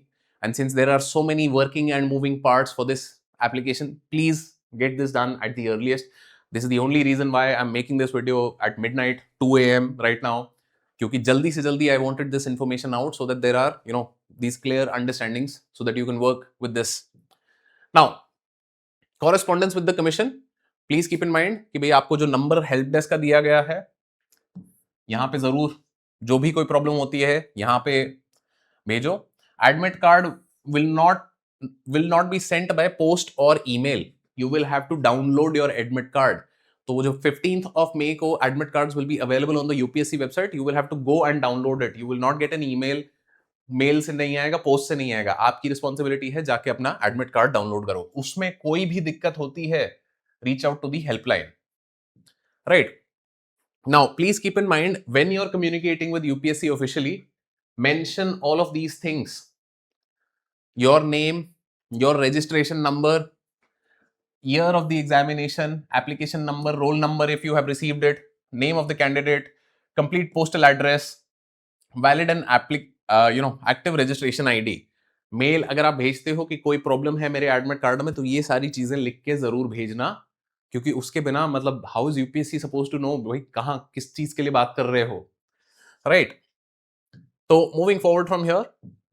And since there are so many working and moving parts for this application, please get this done at the earliest. This is the only reason why I'm making this video at midnight 2 AM right now, क्योंकि जल्दी से जल्दी I wanted this information out so that there are, these clear understandings so that you can work with this. Now, correspondence with the commission, please keep in mind कि भाई आपको जो number help desk का दिया गया है, यहाँ पे जरूर जो भी कोई प्रॉब्लम होती है यहाँ पे भेजो. Admit card will not be sent by post or email. You will have to download your admit card. तो वो जो 15th of May को admit cards will be available on the UPSC website. You will have to go and download it. You will not get an email. Mail से नहीं आएगा, post से नहीं आएगा. आपकी रिस्पॉन्सिबिलिटी है जाके अपना एडमिट कार्ड डाउनलोड करो. उसमें कोई भी दिक्कत होती है, reach out to the helpline. Right. Now, please keep in mind when you're communicating with UPSC officially, mention all of these things. Your name, your registration number, year of the examination, application number, roll number if you have received it, name of the candidate, complete postal address, valid and active registration ID. Mail अगर आप भेजते हो कि कोई problem है मेरे admit card में, तो ये सारी चीजें लिख के जरूर भेजना, क्योंकि उसके बिना मतलब how is UPSC suppose to know भाई कहां किस चीज के लिए बात कर रहे हो. राइट. तो moving forward from here,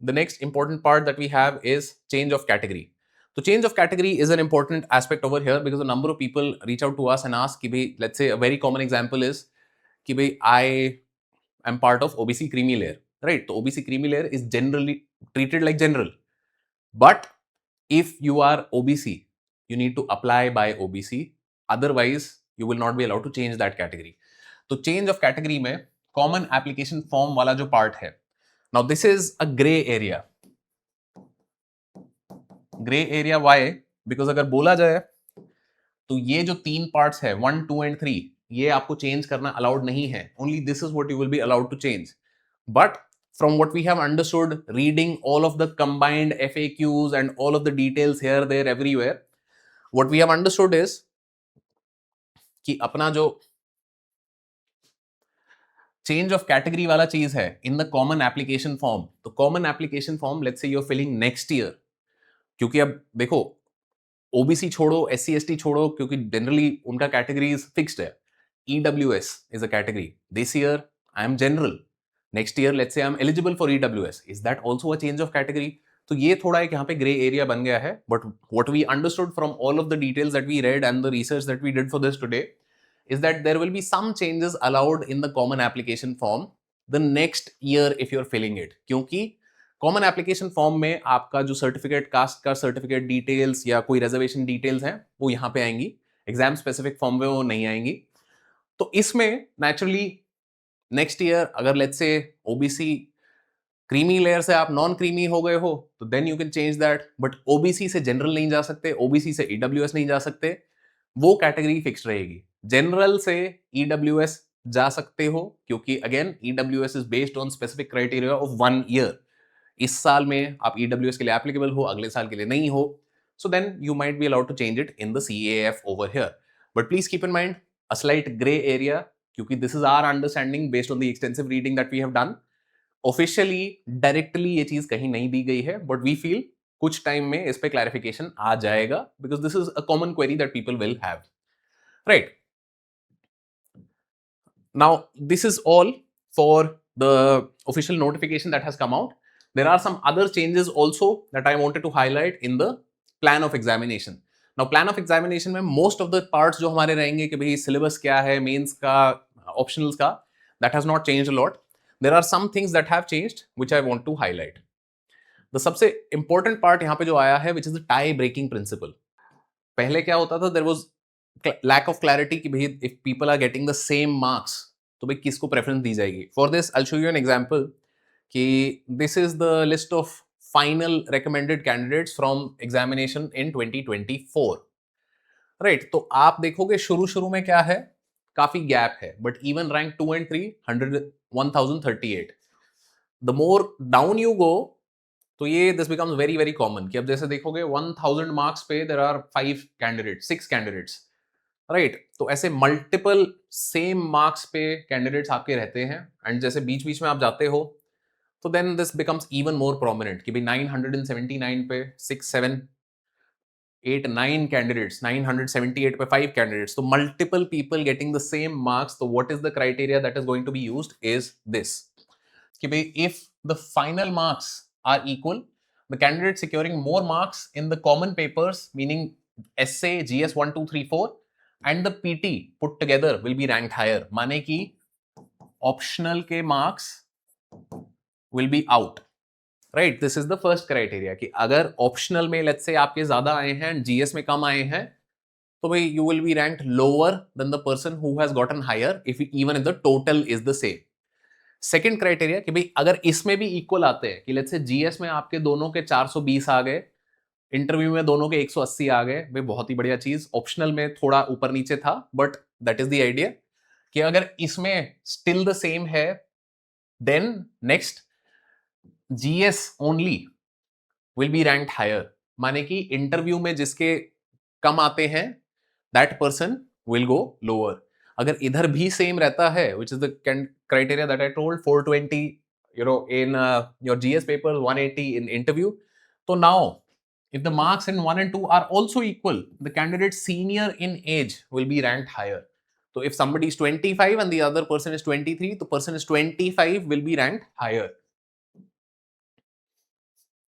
the next important part that we have is change of category. So change of category is an important aspect over here because a number of people reach out to us and ask कि भाई, let's say a very common example is कि भाई I am part of OBC creamy layer, right? So OBC creamy layer is generally treated like general, but if you are OBC, you need to apply by OBC, otherwise you will not be allowed to change that category. तो change of category में common application form वाला जो part है, now this is a gray area. Gray area why? Because अगर बोला जाए तो ये जो तीन parts है 1, 2 and 3, ये आपको change करना allowed नहीं है. Only this is what you will be allowed to change. But from what we have understood, reading all of the combined FAQs and all of the details here, there, everywhere, what we have understood is कि अपना जो change of category वाला चीज है in the common application form, तो common application form let's say you are filling next year, क्योंकि अब देखो ओबीसी छोड़ो, एससी एसटी छोड़ो, क्योंकि जनरली उनका कैटेगरीज फिक्स्ड है. EWS is a category. This year I am general, next year let's say I am eligible for EWS. Is that also a change of category? तो ये थोड़ा एक यहाँ पे ग्रे एरिया बन गया है. But what we understood from all of the details that we read and the research that we did for this today is that there will be some changes allowed in the common application form the next year if you're filling it. क्योंकि common application form में आपका जो certificate, cast का certificate details या कोई reservation details हैं वो यहाँ पे आएंगी, एग्जाम स्पेसिफिक फॉर्म में वो नहीं आएंगी. तो इसमें नेचुरली नेक्स्ट ईयर अगर let's say OBC creamy layer से आप नॉन क्रीमी हो गए हो तो then you can change that. But OBC से जनरल नहीं जा सकते, ओबीसी से ईडब्ल्यूएस नहीं जा सकते, वो कैटेगरी फिक्स रहेगी. जनरल से ईडब्ल्यूएस जा सकते हो क्योंकि again EWS is based on specific criteria of 1 year. इस साल में आप ईडब्ल्यूएस के लिए एप्लीकेबल हो, अगले साल के लिए नहीं हो, so then you might be allowed to change it in the CAF over here. But please keep in mind a slight grey area, क्योंकि this is our understanding based on the extensive reading that we have done. Officially directly ये चीज कहीं नहीं दी गई है, but we feel कुछ time में इस पे क्लैरिफिकेशन आ जाएगा because this is a common query that people will have. Right. Now, this is all for the official notification that has come out. There are some other changes also that I wanted to highlight in the plan of examination. Now, plan of examination में most of the parts जो हमारे रहेंगे कि भाई syllabus क्या है, mains का optionals का, that has not changed a lot. There are some things that have changed which I want to highlight. The सबसे important part यहाँ पे जो आया है which is the tie breaking principle. पहले क्या होता था, there was lack of clarity कि भाई if people are getting the same marks तो भाई किसको preference दी जाएगी. For this I'll show you an example कि this is the list of final recommended candidates from examination in 2024. Right तो आप देखोगे शुरू शुरू में क्या है, काफी गैप है, but even rank 2 and 3 1038. The more down you go तो ये this becomes very very common कि अब जैसे देखोगे 1000 मार्क्स पे there are 5 candidate 6 candidates, right. तो ऐसे मल्टीपल सेम मार्क्स पे कैंडिडेट्स आपके रहते हैं, एंड जैसे बीच बीच में आप जाते हो तो then this becomes even more prominent कि भाई 979 पे 6 7 8 9 candidates, 978 पे 5 candidates, so multiple people getting the same marks. So what is the criteria that is going to be used is this कि भाई if the final marks are equal, the candidate securing more marks in the common papers, meaning essay, GS 1 2 3 4 and the PT put together will be ranked higher. माने कि optional के marks will be out. Right, this is the first criteria कि अगर optional में let's say आपके ज्यादा आए हैं एंड जीएस में कम आए हैं तो भाई you will be ranked lower than the person who has gotten higher if even if the total is the same. Second criteria कि भाई अगर इसमें भी इक्वल आते हैं कि लेट्स से जीएस में आपके दोनों के 420 आ गए, इंटरव्यू में दोनों के 180 आ गए, भाई बहुत ही बढ़िया चीज. ऑप्शनल में थोड़ा ऊपर नीचे था but that is the idea कि अगर इसमें स्टिल द सेम है then next GS only will be ranked higher. माने कि इंटरव्यू में जिसके कम आते हैं that person will go lower. अगर इधर भी सेम रहता है which is the criteria that I told, 420 in your GS papers, 180 in interview. So now if the marks in 1 and 2 are also equal, the candidate senior in age will be ranked higher. So if somebody is 25 and the other person is 23, the person is 25 will be ranked higher.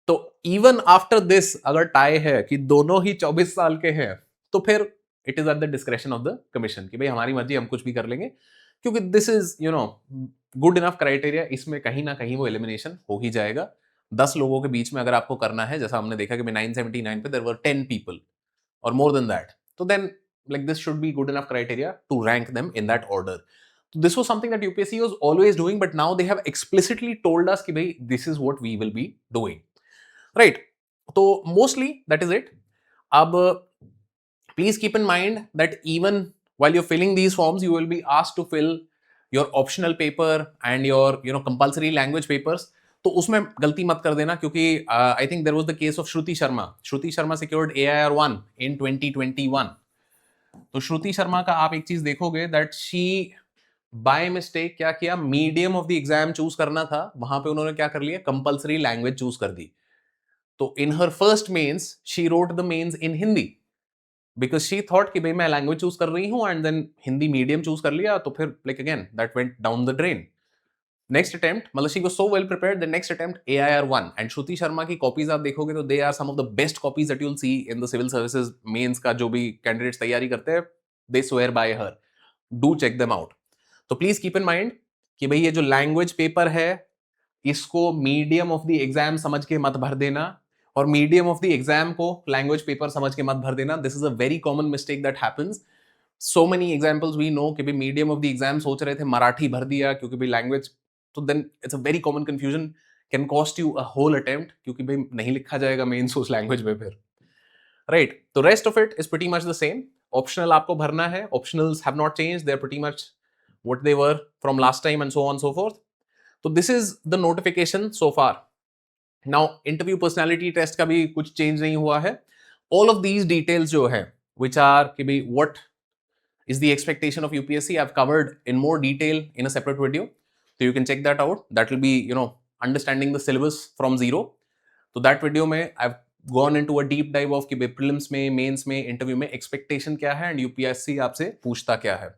तो even after this अगर tie है कि दोनों ही 24 साल के हैं तो फिर it is at the discretion of the commission कि भाई हमारी मर्जी, हम कुछ भी कर लेंगे, क्योंकि this is good enough criteria. इसमें कहीं ना कहीं वो एलिमिनेशन हो ही जाएगा. 10 लोगों के बीच में अगर आपको करना है, जैसा हमने देखा कि 979 पे देयर वर 10 पीपल और मोर देन दैट, तो then like this should be good enough criteria to rank them in that order. So this was something that UPSC was always doing, but now they have explicitly told us कि भाई this is what we will be doing. Right, तो mostly that is it. अब please keep in mind that even while you're filling these forms you will be asked to fill your optional paper and your compulsory language papers. तो उसमें गलती मत कर देना क्योंकि I think there was the case of Shruti Sharma. Shruti Sharma secured AIR1 in 2021. तो श्रुति शर्मा का आप एक चीज देखोगे दैट शी बाय मिस्टेक क्या किया, medium of the exam choose करना था, वहां पे उन्होंने क्या कर लिया, कंपल्सरी लैंग्वेज चूज कर दी. तो in her first mains she wrote the mains in Hindi because she thought कि भाई मैं लैंग्वेज चूज कर रही हूं and then Hindi medium choose कर लिया, तो फिर like again that went down the drain. Next attempt मतलब she was so well prepared, the next attempt AIR1. And Shruti Sharma की कॉपीज आप देखोगे तो they are some of the best copies that you will see in the civil services mains का. जो भी candidates तैयारी करते हैं they swear by her, do check them out. तो प्लीज कीप इन माइंड कि भाई ये जो लैंग्वेज पेपर है इसको मीडियम ऑफ द एग्जाम समझ के मत भर देना, और मीडियम ऑफ द एग्जाम को लैंग्वेज पेपर समझ के मत भर देना. This is a very common mistake that happens. So many examples we know कि भाई मीडियम ऑफ द एग्जाम सोच रहे थे मराठी भर दिया क्योंकि भाई लैंग्वेज, तो then it's a very common confusion, can cost you a whole attempt क्योंकि भाई नहीं लिखा जाएगा मेंस उस लैंग्वेज में फिर. राइट, तो rest of it is pretty much the same. Optional आपको भरना है, optionals have not changed, they are pretty much what they were from last time and so on so forth. तो this is the notification so far. Now interview personality test का भी कुछ change नहीं हुआ है. ऑल ऑफ दीज डिटेल्स जो है which are कि भाई what is the expectation of UPSC, I've covered in more detail in a separate video, so you can check that out. That will be understanding the syllabus from zero. So that video में I've gone into a deep dive of कि भाई prelims में, mains में, interview में expectation क्या है and UPSC आपसे पूछता क्या है.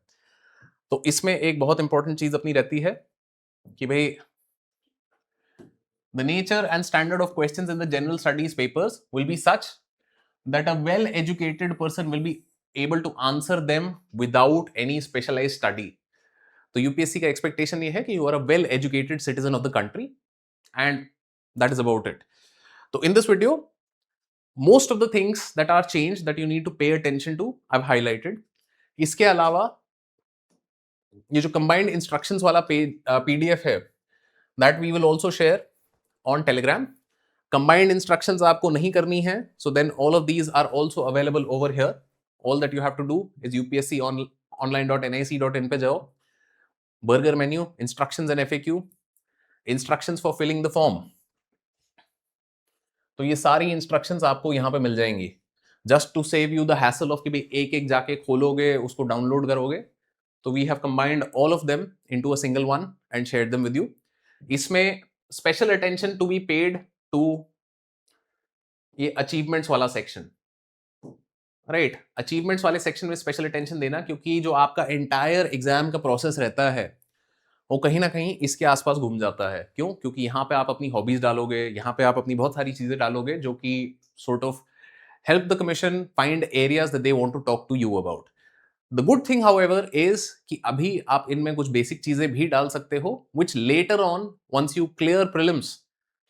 तो इसमें एक बहुत इंपॉर्टेंट चीज अपनी रहती है कि भाई the nature and standard of questions in the general studies papers will be such that a well educated person will be able to answer them without any specialized study. तो यूपीएससी का expectation ये है कि you are a well educated citizen of the country and that is about it. तो in this video most of the things that are changed that you need to pay attention to I've highlighted. इसके अलावा ये जो combined instructions वाला PDF है that we will also share on Telegram. Combined instructions आपको नहीं करनी है, so then all of these are also available over here. All that you have to do is UPSC online.nic.in पे जाओ, burger menu, instructions and FAQ, instructions for filling the form. तो ये सारी instructions आपको यहाँ पे मिल जाएंगी, just to save you the hassle of कि भाई एक एक जाके खोलोगे उसको डाउनलोड करोगे. तो we have combined all of them into a single one and share them with you. इसमें special attention to be paid to ये अचीवमेंट्स वाला सेक्शन, राइट. अचीवमेंट्स वाले सेक्शन में स्पेशल अटेंशन देना, क्योंकि जो आपका एंटायर एग्जाम का प्रोसेस रहता है वो कहीं ना कहीं इसके आसपास घूम जाता है. क्यों? क्योंकि यहाँ पे आप अपनी हॉबीज डालोगे, यहाँ पे आप अपनी बहुत सारी चीजें डालोगे जो कि sort of help the commission find areas that they want to talk to you about. The good thing, however, is कि अभी आप इनमें कुछ बेसिक चीजें भी डाल सकते हो, which later on, once you clear prelims,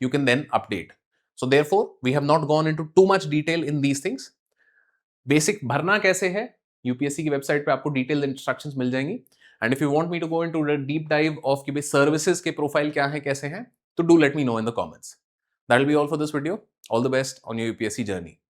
you can then update. So therefore, we have not gone into too much detail in these things. Basic भरना कैसे है, यूपीएससी की वेबसाइट पे आपको डिटेल्ड इंस्ट्रक्शंस मिल जाएंगी. And if you want me to go into the deep dive of कि भाई सर्विसेज के प्रोफाइल क्या है, कैसे हैं, तो do let me know in the comments. That will be all for this video. All the best on your UPSC journey.